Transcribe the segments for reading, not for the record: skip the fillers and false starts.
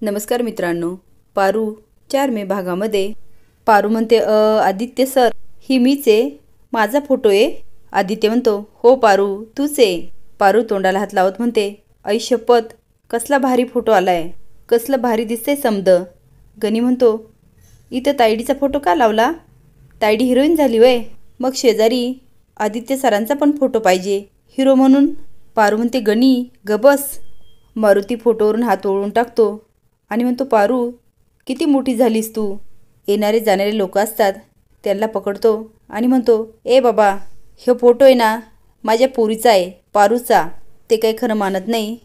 नमस्कार मित्रांनो, पारू 4 मे भागामध्ये पारू म्हणते आदित्य सर ही मीच आहे, माझा फोटो आहे। आदित्य म्हणतो हो पारू तूच आहे। पारू तोंडाला हात लावत म्हणते आई शपथ कसला भारी फोटो आलाय, कसलं भारी दिसतंय समद। गणी म्हणतो इथं तायडीचा फोटो का लावला, तायडी हिरोईन झाली वय, मग शेजारी आदित्य सरांचा पण फोटो पाहिजे हिरो म्हणून। पारू म्हणते गणी गबस। मारुती फोटोवरून हात ओळून टाकतो आणि म्हणतो पारू किती मोठी झालीस तू। येणारे जाणारे लोक असतात त्यांना पकडतो आणि म्हणतो ए बाबा हे फोटो आहे ना माझ्या पोरीचा आहे, पारूचा। ते काही खरं मानत नाही,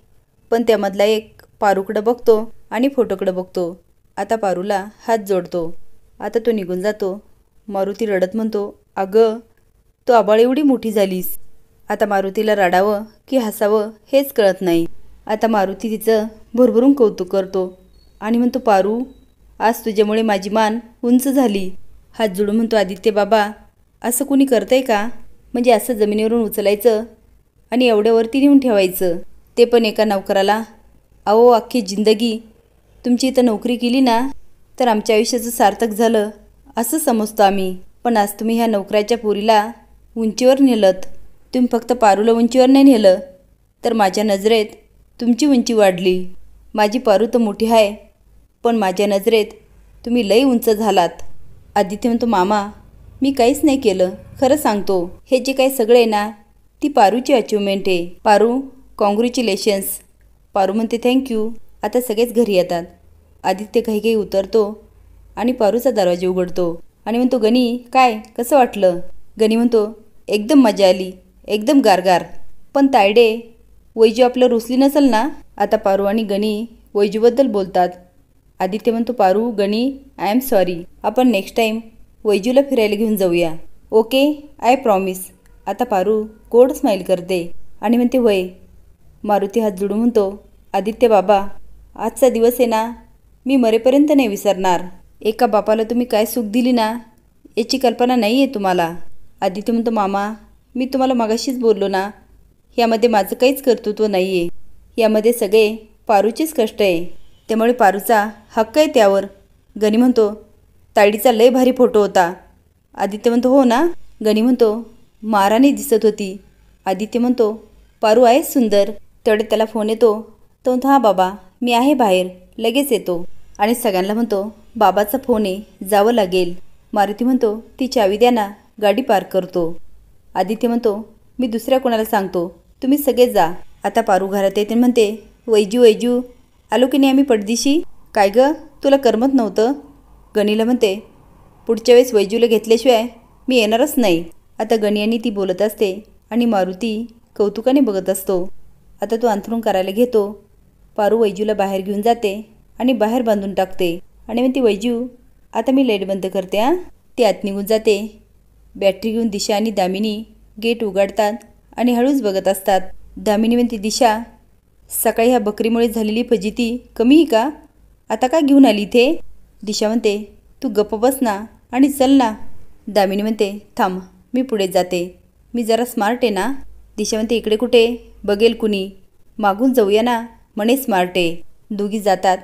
पण त्यामधला एक पारूकडे बघतो आणि फोटोकडे बघतो। आता पारूला हात जोडतो। आता तो निघून जातो। मारुती रडत म्हणतो अगं तू आबाळ एवढी मोठी झालीस। आता मारुतीला रडावं की हसावं हेच कळत नाही। आता मारुती तिचं भरभरून कौतुक करतो आणि म्हणतो पारू आज तुझ्यामुळे माझी मान उंच झाली। हात जोडून म्हणतो आदित्य बाबा असं कुणी करतंय का, म्हणजे असं जमिनीवरून उचलायचं आणि एवढ्यावरती नेऊन ठेवायचं, ते पण एका नौकराला। अहो अख्खी जिंदगी तुमची इथं नोकरी केली ना तर आमच्या आयुष्याचं सार्थक झालं असं समजतो आम्ही, पण आज तुम्ही ह्या नोकराच्या पोरीला उंचीवर नेलत। तुम्ही फक्त पारूला उंचीवर नाही नेलं तर माझ्या नजरेत तुमची उंची वाढली। माझी पारू तर मोठी आहे पण माझ्या नजरेत तुम्ही लई उंच झालात। आदित्य म्हणतो मामा मी काहीच नाही केलं, खरं सांगतो हे जे काही सगळे आहे ना ती पारूची अचिव्हमेंट आहे। पारू कॉंग्रॅच्युलेशन्स। पारू म्हणते थँक्यू। आता सगळेच घरी येतात। आदित्य काही उतरतो आणि पारूचा दरवाजा उघडतो आणि म्हणतो गणी काय कसं वाटलं। गणी म्हणतो एकदम मजा आली, एकदम गारगार। पण तायडे वैजू आपलं रुसली नसेल ना। आता पारू आणि गणी वैजूबद्दल बोलतात। आदित्य म्हणतो पारू गणी आय एम सॉरी, आपण नेक्स्ट टाईम वैजूला फिरायला घेऊन जाऊया ओके आय प्रॉमिस। आता पारू गोड स्माईल करते आणि म्हणते वय। मारुती हात जोडून म्हणतो आदित्य बाबा आजचा दिवस आहे ना मी मरेपर्यंत नाही विसरणार। एका बापाला तुम्ही काय सुख दिली ना याची कल्पना नाही आहे तुम्हाला। आदित्य म्हणतो मामा मी तुम्हाला मगाशीच बोललो ना यामध्ये माझं काहीच कर्तृत्व नाही आहे, यामध्ये सगळे पारूचेच कष्ट आहे, त्यामुळे पारूचा हक्क आहे त्यावर। गणी म्हणतो तायडीचा लय भारी फोटो होता। आदित्य म्हणतो हो ना। गणी म्हणतो महाराणी दिसत होती। आदित्य म्हणतो पारू आहे सुंदर। तेवढे त्याला फोन येतो, तो म्हणतो हां बाबा मी आहे बाहेर लगेच येतो, आणि सगळ्यांना म्हणतो बाबाचा फोन आहे जावं लागेल। मारुती म्हणतो ती चावी द्या ना गाडी पार्क करतो। आदित्य म्हणतो मी दुसऱ्या कोणाला सांगतो, तुम्ही सगळे जा। आता पारू घरात येते म्हणते वैजू वैजू आलो की नाही आम्ही पडदिशी, काय गं तुला करमत नव्हतं। गणीला म्हणते पुढच्या वेळेस वैजूला घेतल्याशिवाय मी येणारच नाही। आता गणी आणि ती बोलत असते आणि मारुती कौतुकाने बघत असतो। आता तो अंथरूण करायला घेतो। पारू वैजूला बाहेर घेऊन जाते आणि बाहेर बांधून टाकते आणि म्हणते वैजू आता मी लाईट बंद करते हां। ती आत निघून जाते। बॅटरी घेऊन दिशा आणि दामिनी गेट उघडतात आणि हळूच बघत असतात। दामिनी म्हणते दिशा सकाळी ह्या बकरीमुळे झालेली फजिती कमी ही का, आता का घेऊन आली इथे। दिशा म्हणते तू गप्प बस ना आणि चल ना। दामिनी म्हणते थांब मी पुढे जाते, मी जरा स्मार्ट आहे ना। दिशा म्हणते इकडे कुठे बघेल कुणी, मागून जाऊया ना म्हणे स्मार्ट आहे। दोघी जातात।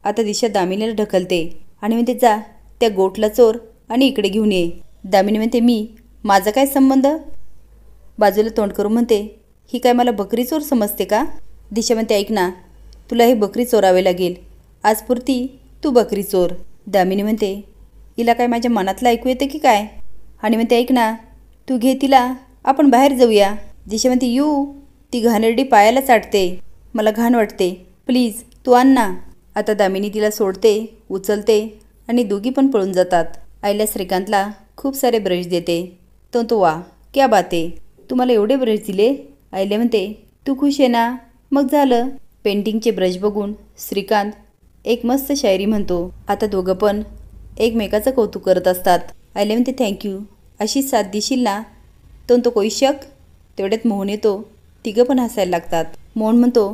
आता दिशा दामिनीला ढकलते आणि म्हणते जा त्या गोठला चोर आणि इकडे घेऊन ये। दामिनी म्हणते मी, माझा काय संबंध। बाजूला तोंड करून म्हणते ही काय मला बकरी चोर समजते का। दिशा म्हणते ऐक ना तुला हे बकरी चोरावे लागेल, आजपुरती तू बकरी चोर। दामिनी म्हणते हिला काय माझ्या मनातलं ऐकू येतं की काय, आणि म्हणते ऐक ना तू घे तिला आपण बाहेर जाऊया। दिशा म्हणते यू ती घाणेरडी पायाला चाटते, मला घाण वाटते, प्लीज तू आण ना। आता दामिनी तिला सोडते, उचलते आणि दोघी पण पळून जातात। आईला श्रीकांतला खूप सारे ब्रश देते, तो वा क्या बात आहे, तुम्हाला एवढे ब्रश दिले। आईला म्हणते तू खुश आहे ना, मग झालं। पेंटिंगचे ब्रश बघून श्रीकांत एक मस्त शायरी म्हणतो। आता दोघं पण एकमेकाचं कौतुक करत असतात। आईला म्हणते थँक्यू, अशी साथ देशील ना। तो कोई शक। तेवढ्यात मोहन येतो, तिघं पण हसायला लागतात। मोहन म्हणतो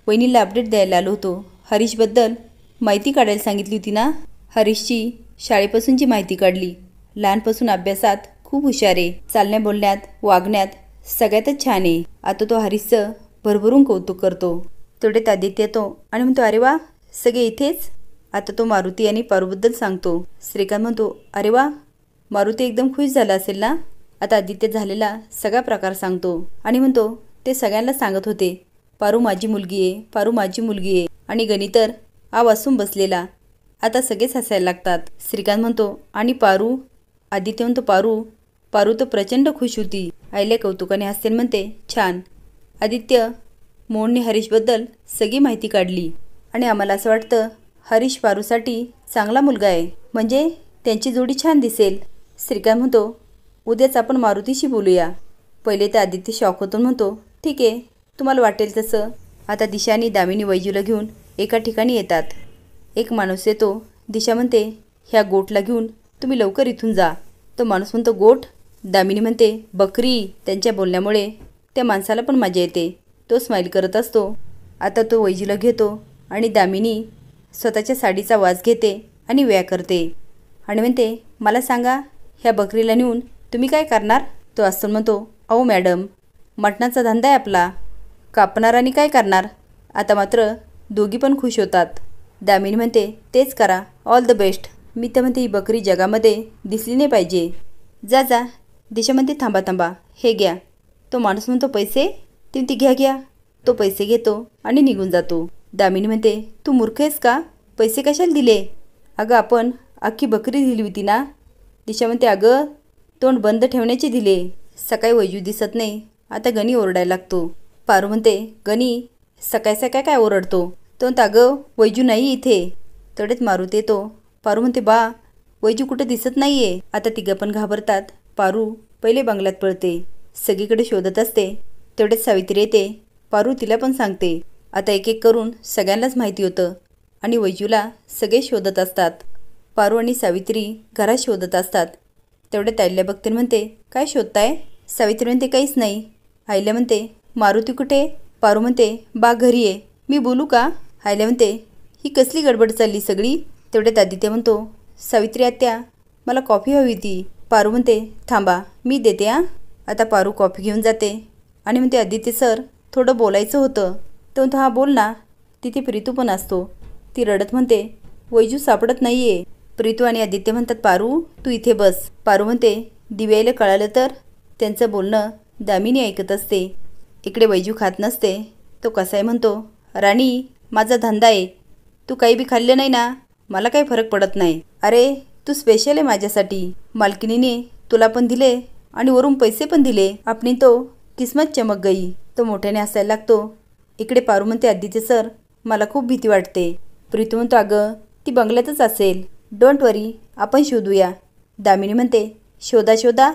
वहिनीला अपडेट द्यायला आलो होतो, हरीशबद्दल माहिती काढायला सांगितली होती ना। हरीशची शाळेपासूनची माहिती काढली, लहानपासून अभ्यासात खूप हुशार आहे, चालण्या बोलण्यात वागण्यात सगळ्यातच छान आहे। आता तो हरीशचं भरभरून कौतुक करतो। तेवढ्यात आदित्य येतो आणि म्हणतो अरे वा सगळे इथेच? आता तो मारुती आणि पारूबद्दल सांगतो. श्रीकांत म्हणतो, अरे वा, मारुती एकदम खुश झाला असेल ना? आता आदित्य झालेला सगळा प्रकार सांगतो आणि म्हणतो, ते सगळ्यांना सांगत होते, पारू माझी मुलगी आहे, पारू माझी मुलगी आहे. आणि गणी तर वासून बसलेला. आता सगळेच हसायला लागतात. श्रीकांत म्हणतो, आणि पारू? आदित्य म्हणतो, पारू पारू तर प्रचंड खुश होती. आईला कौतुकाने हसते म्हणते, छान. आदित्य, मोहनने हरीशबद्दल सगळी माहिती काढली आणि आम्हाला असं वाटतं हरीश पारूसाठी चांगला मुलगा आहे, म्हणजे त्यांची जोडी छान दिसेल. श्रीकांत म्हणतो, उद्याच आपण मारुतीशी बोलूया. पहिले तर आदित्य शॉक होतो, म्हणतो, ठीक आहे, तुम्हाला वाटेल तसं. आता दिशा आणि दामिनी वैजूला घेऊन एका ठिकाणी येतात. एक माणूस येतो. दिशा म्हणते, ह्या गोठला घेऊन तुम्ही लवकर इथून जा. तो माणूस म्हणतो, गोठ? दामिनी म्हणते, बकरी. त्यांच्या बोलण्यामुळे त्या माणसाला पण मजा येते. तो स्माईल करत असतो. आता तो वैजूला घेतो आणि दामिनी स्वतःच्या साडीचा वास घेते आणि व्या करते आणि म्हणते, मला सांगा, ह्या बकरीला नेऊन तुम्ही काय करणार? तो असतो म्हणतो, अहो मॅडम, मटणाचा धंदा आहे आपला, कापणार आणि काय करणार? आता मात्र दोघी पण खुश होतात. दामिनी म्हणते, तेच करा, ऑल द बेस्ट. मी तर म्हणते, ही बकरी जगामध्ये दिसली नाही पाहिजे. जा जा. दिशा म्हणते, थांबा थांबा, हे घ्या. तो माणूस म्हणतो, पैसे? ती घ्या घ्या. तो पैसे घेतो आणि निघून जातो. दामिनी म्हणते, तू मूर्ख आहेस का? पैसे कशाला दिले? अगं आपण अख्खी बकरी दिली होती ना. दिशा म्हणते, अगं तोंड बंद ठेवण्याचे दिले. सकाळी वैजू दिसत नाही. आता गणी ओरडायला लागतो. पारू म्हणते, गणी सकाळी सकाळी काय ओरडतो? तो म्हणतो, अगं वैजू नाही इथे. तेवढेच मारुती येतो. पारू म्हणते, बा वैजू कुठं दिसत नाहीये. आता तिघं पण घाबरतात. पारू पहिले बंगल्यात पळते, सगळीकडे शोधत असते. तेवढेच सावित्री येते. पारू तिला पण सांगते. आता एक एक करून सगळ्यांनाच माहिती होतं आणि वैजूला सगळे शोधत असतात. पारू आणि सावित्री घरात शोधत असतात. तेवढे ताईला बघते म्हणते, काय शोधताय? सावित्री म्हणते, काहीच नाही. आईला म्हणते, मारुती कुठे? पारू म्हणते, बा घरी आहे. मी बोलू का? आईला म्हणते, ही कसली गडबड चालली सगळी? तेवढ्यात आदित्य म्हणतो, सावित्री आत्या, मला कॉफी हवी होती. पारू म्हणते, थांबा मी देते हा. आता पारू कॉफी घेऊन जाते आणि म्हणते, आदित्य सर, थोडं बोलायचं होतं. तो म्हणतो, हा बोल ना. तिथे प्रीतू पण असतो. ती रडत म्हणते, वैजू सापडत नाहीये. प्रीतू आणि आदित्य म्हणतात, पारू तू इथे बस. पारू म्हणते, दिव्याला कळालं तर? त्यांचं बोलणं दामिनी ऐकत असते. इकडे वैजू खात नसते. तो कसाय म्हणतो, राणी माझा धंदा आहे, तू काही बी खाल्लं नाही ना, मला काही फरक पडत नाही. अरे तू स्पेशल आहे माझ्यासाठी. मालकिनीने तुला पण दिले आणि वरून पैसे पण दिले. आपली तो किस्मत चमक गई. तो मोठ्याने हसायला लागतो. इकडे पारू म्हणते, आदित्य सर, मला खूप भीती वाटते. प्रीतू म्हणतो, अगं ती बंगल्यातच असेल, डोंट वरी, आपण शोधूया. दामिनी म्हणते, शोधा शोधा,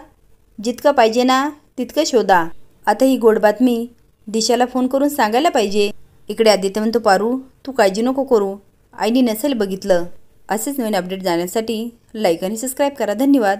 जितकं पाहिजे ना तितकं शोधा. आता ही गोड बातमी दिशाला फोन करून सांगायला पाहिजे. इकडे आदित्य म्हणतो, पारू तू काळजी नको करू, आईने नसेल बघितलं. असेच नवीन अपडेट जाण्यासाठी लाईक आणि सबस्क्राईब करा. धन्यवाद.